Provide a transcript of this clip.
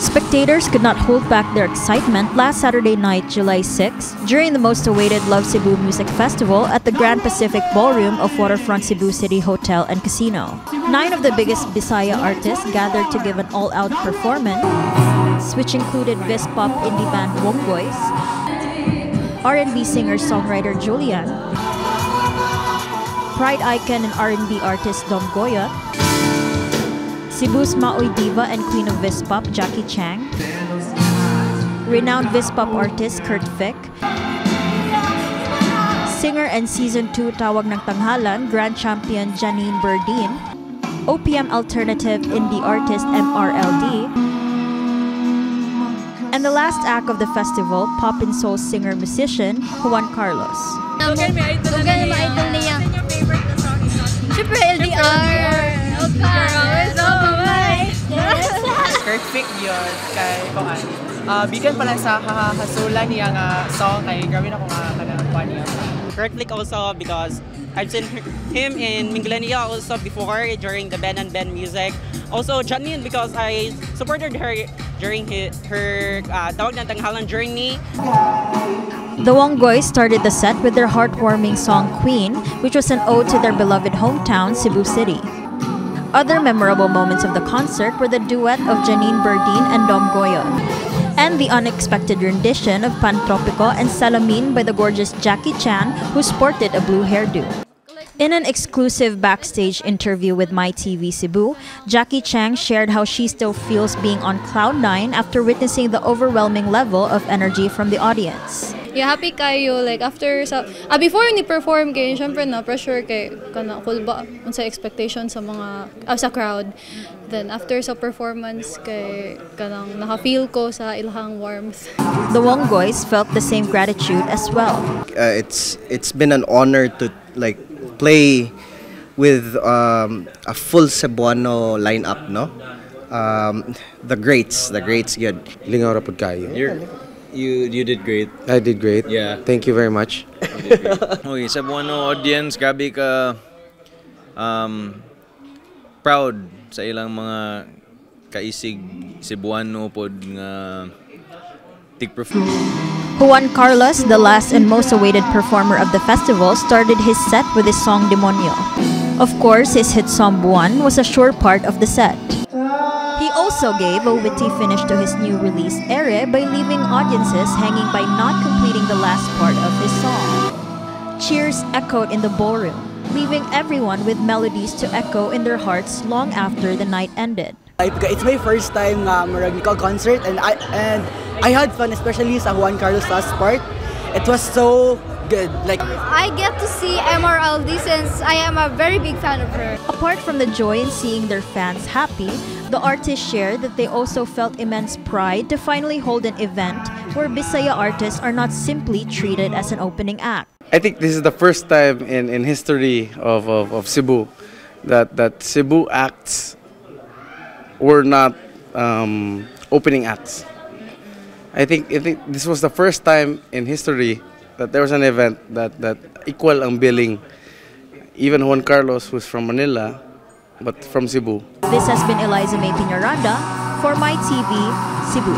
Spectators could not hold back their excitement last Saturday night, July 6, during the most awaited Love Cebu Music Festival at the Grand Pacific Ballroom of Waterfront Cebu City Hotel and Casino. 9 of the biggest Bisaya artists gathered to give an all-out performance, which included Vispop indie band Wonggoys, R&B singer-songwriter Jolianne, Pride icon and R&B artist Dom Guyot, Cebu's Maoy diva and queen of Vispop, Jacky Chang, renowned Vispop artist Fick, singer and Season 2 Tawag ng Tanghalan Grand Champion Janine Berdin, OPM alternative indie artist Mrld, and the last act of the festival, pop and soul singer-musician Juan Karlos. Tugan may idol niya. Siyempre, LDR. Fick yun kay Kuan. Bigan pala sa hasulan niya nga song kay gawin ako nga kanang kuan niya. Fick also because I've seen him in Minglenia also before during the Ben and Ben music. Also Janine because I supported her during her Tawag ng Tanghalan journey. The Wonggoys started the set with their heartwarming song Queen, which was an ode to their beloved hometown, Cebu City. Other memorable moments of the concert were the duet of Janine Berdin and Dom Guyot, and the unexpected rendition of Pan Tropico and Salamin by the gorgeous Jacky Chang, who sported a blue hairdo. In an exclusive backstage interview with MyTV Cebu, Jacky Chang shared how she still feels being on cloud 9 after witnessing the overwhelming level of energy from the audience. Yeah, happy kayo like after sa before ni perform kay syempre na pressure kay kana kulba unsa expectation sa mga sa crowd. Then after sa performance kay kanang naka-feel ko sa ilahang warmth. The Wonggoys felt the same gratitude as well. It's been an honor to like play with a full Cebuano lineup, no? The greats good. Lingaw ra pud kayo. You did great. I did great. Yeah. Thank you very much. You did great. Okay, Cebuano audience, grabe ka proud sa ilang mga kaisig Cebuano pod nga tig-perform. Juan Karlos, the last and most awaited performer of the festival, started his set with his song Demonyo. Of course, his hit song Buwan was a sure part of the set. He also gave a witty finish to his new release Ere by leaving audiences hanging by not completing the last part of his song. Cheers echoed in the ballroom, leaving everyone with melodies to echo in their hearts long after the night ended. It's my first time nga Mrld concert and I had fun, especially sa Juan Karlos last part. It was so good. Like I get to see Mrld since I am a very big fan of her. Apart from the joy in seeing their fans happy, the artists shared that they also felt immense pride to finally hold an event where Bisaya artists are not simply treated as an opening act. I think this is the first time in history of Cebu that Cebu acts were not opening acts. I think this was the first time in history that there was an event that equal ang billing. Even Juan Karlos, who's from Manila, but from Cebu. This has been Elaiza Mae Penaranda for MyTV Cebu.